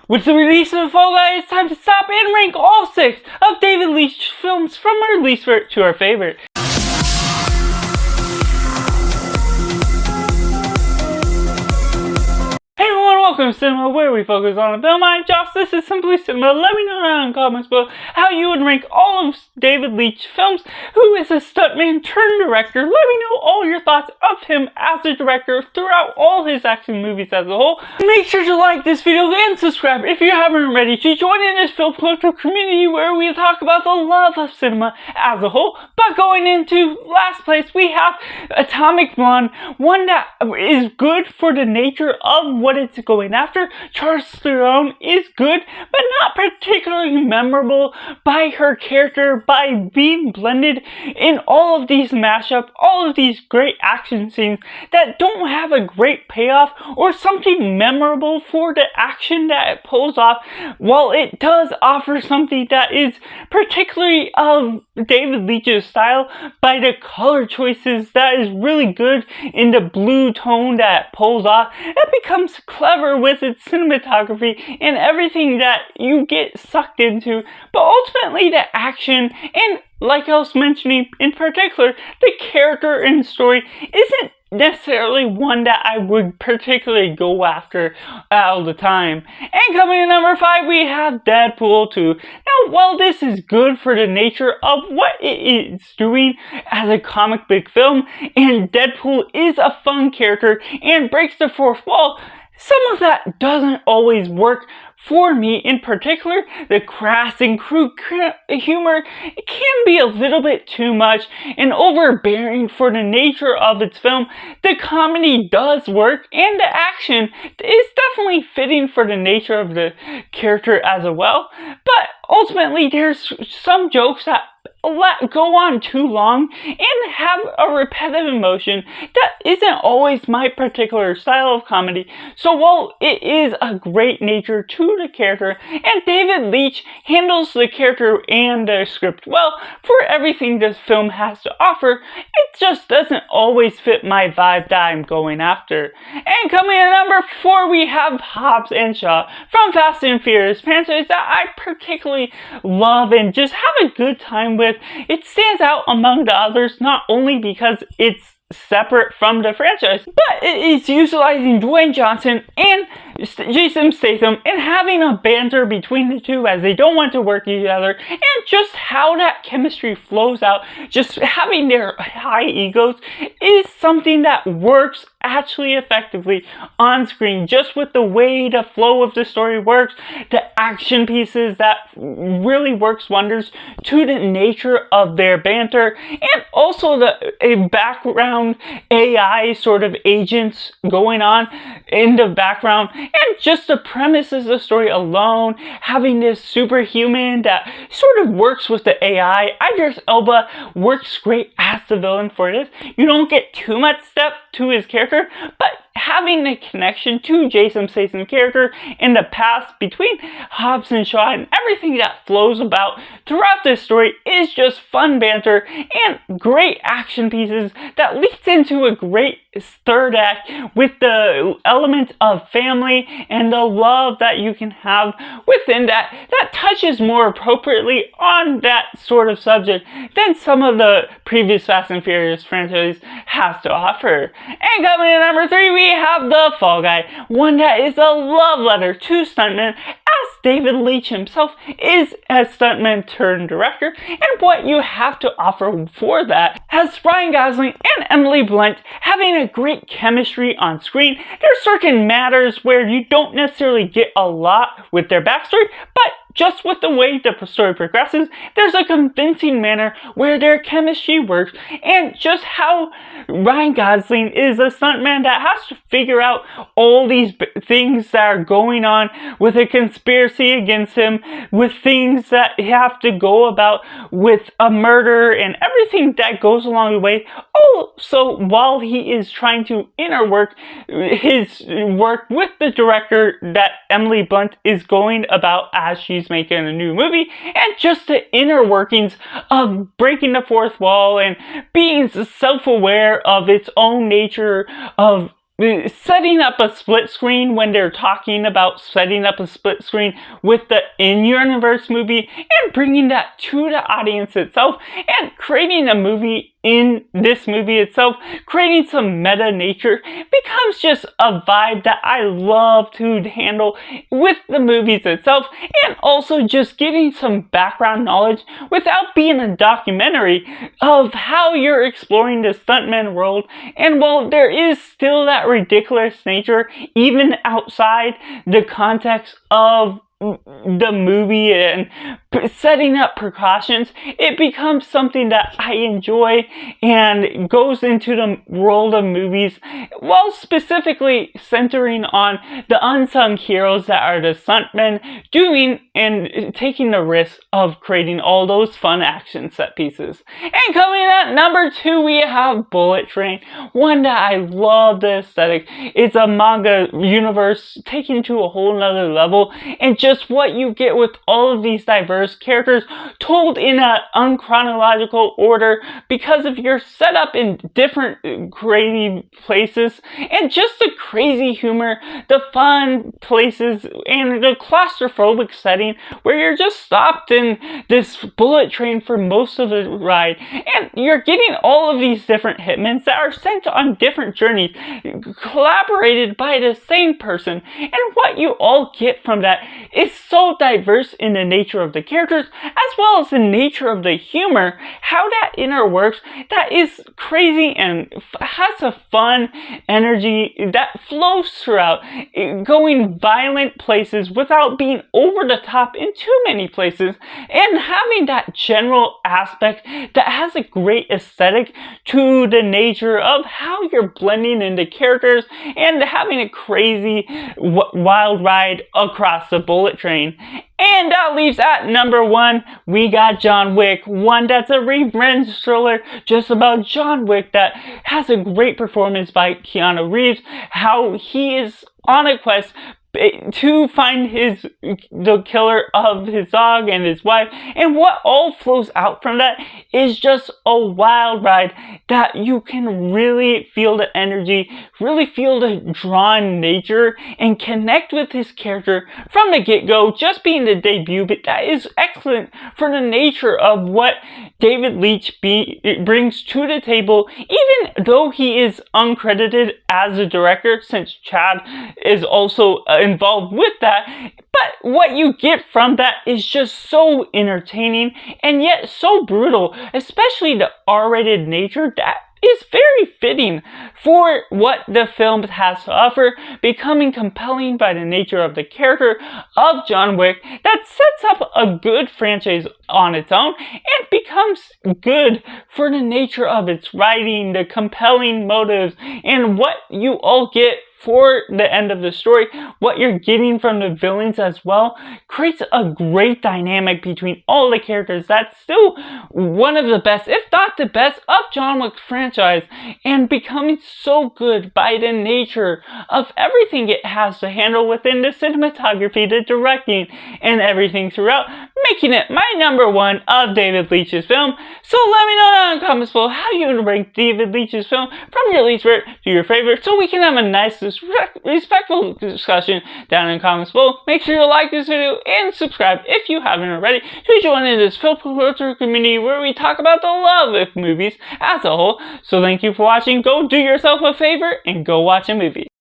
With the release of Fall Guy, it's time to stop and rank all 6 of David Leitch films from our least favorite to our favorite. Hey everyone, welcome to Cinema, where we focus on a film. I'm Josh, this is Simply Cinema. Let me know down in the comments below how you would rank all of David Leitch films, who is a stuntman turned director. Let me know all your thoughts of him as a director throughout all his action movies as a whole. Make sure to like this video and subscribe if you haven't already to join in this film collector community where we talk about the love of cinema as a whole. But going into last place, we have Atomic Blonde, one that is good for the nature of what it's going after. Charlize Theron is good, but not particularly memorable by her character, by being blended in all of these mashup, all of these great action scenes that don't have a great payoff or something memorable for the action that it pulls off, while it does offer something that is particularly of David Leitch's style by the color choices that is really good in the blue tone that it pulls off. It becomes clever with its cinematography and everything that you get sucked into, but ultimately the action and, like I was mentioning in particular, the character and story isn't necessarily one that I would particularly go after all the time. And coming in number 5, we have Deadpool 2. Now, while this is good for the nature of what it is doing as a comic book film, and Deadpool is a fun character and breaks the fourth wall, some of that doesn't always work for me. In particular, the crass and crude humor can be a little bit too much and overbearing for the nature of its film. The comedy does work and the action is definitely fitting for the nature of the character as well, but ultimately there's some jokes that go on too long and have a repetitive emotion that isn't always my particular style of comedy. So while it is a great nature to the character, and David Leitch handles the character and the script well for everything this film has to offer, it just doesn't always fit my vibe that I'm going after. And coming in number 4, we have Hobbs and Shaw from Fast and Furious franchise that I particularly love and just have a good time with. It stands out among the others not only because it's separate from the franchise, but it is utilizing Dwayne Johnson and Jason Statham and having a banter between the two as they don't want to work together, and just how that chemistry flows out, just having their high egos, is something that works actually effectively on screen, just with the way the flow of the story works, the action pieces that really works wonders to the nature of their banter, and also the background AI sort of agents going on in the background, and just the premises of the story alone, having this superhuman that sort of works with the AI. Idris Elba works great as the villain for this. You don't get too much depth to his character, but having the connection to Jason Statham's character in the past between Hobbs and Shaw and everything that flows about throughout this story is just fun banter and great action pieces that leads into a great third act with the element of family and the love that you can have within that touches more appropriately on that sort of subject than some of the previous Fast and Furious franchise has to offer. And coming in number 3, we have The Fall Guy, one that is a love letter to stuntmen, as David Leitch himself is a stuntman turned director, and what you have to offer for that has Ryan Gosling and Emily Blunt having a great chemistry on screen. There's certain matters where you don't necessarily get a lot with their backstory, but just with the way the story progresses, there's a convincing manner where their chemistry works, and just how Ryan Gosling is a stuntman that has to figure out all these things that are going on with a conspiracy against him, with things that have to go about with a murder and everything that goes along the way. Also, while he is trying to interwork his work with the director that Emily Blunt is going about as she's making a new movie, and just the inner workings of breaking the fourth wall and being self-aware of its own nature of setting up a split screen when they're talking about setting up a split screen with the in-universe movie and bringing that to the audience itself and creating a movie in this movie itself, creating some meta nature becomes just a vibe that I love to handle with the movies itself, and also just getting some background knowledge without being a documentary of how you're exploring the stuntman world. And while there is still that ridiculous nature even outside the context of the movie and setting up precautions, it becomes something that I enjoy and goes into the world of movies, while specifically centering on the unsung heroes that are the stuntmen doing and taking the risk of creating all those fun action set pieces. And coming in at number 2, we have Bullet Train, one that I love the aesthetic. It's a manga universe taken to a whole nother level, and just what you get with all of these diverse characters told in an unchronological order because of your setup in different crazy places, and just the crazy humor, the fun places, and the claustrophobic setting where you're just stopped in this bullet train for most of the ride, and you're getting all of these different hitmen that are sent on different journeys, collaborated by the same person, and what you all get from that is so diverse in the nature of the characters as well as the nature of the humor, how that interworks, that is crazy and has a fun energy that flows throughout, going violent places without being over the top in too many places, and having that general aspect that has a great aesthetic to the nature of how you're blending into characters and having a crazy wild ride across the bullet train. And that leaves at number 1, we got John Wick, one that's a revenge thriller just about John Wick that has a great performance by Keanu Reeves, how he is on a quest to find the killer of his dog and his wife, and what all flows out from that is just a wild ride that you can really feel the energy, really feel the drawn nature, and connect with his character from the get-go, just being the debut. But that is excellent for the nature of what David Leitch brings to the table, even though he is uncredited as a director, since Chad is also involved with that. But what you get from that is just so entertaining and yet so brutal, especially the R-rated nature that is very fitting for what the film has to offer, becoming compelling by the nature of the character of John Wick that sets up a good franchise on its own and becomes good for the nature of its writing, the compelling motives, and what you all get for the end of the story, what you're getting from the villains as well, creates a great dynamic between all the characters. That's still one of the best, if not the best, of John Wick's franchise, and becoming so good by the nature of everything it has to handle within the cinematography, the directing, and everything throughout, making it my number 1 of David Leitch's film. So let me know down in the comments below how you would rank David Leitch's film from your least favorite to your favorite, so we can have a nice respectful discussion down in the comments below. Make sure to like this video and subscribe if you haven't already to join in this film culture community where we talk about the love of movies as a whole. So thank you for watching. Go do yourself a favor and go watch a movie.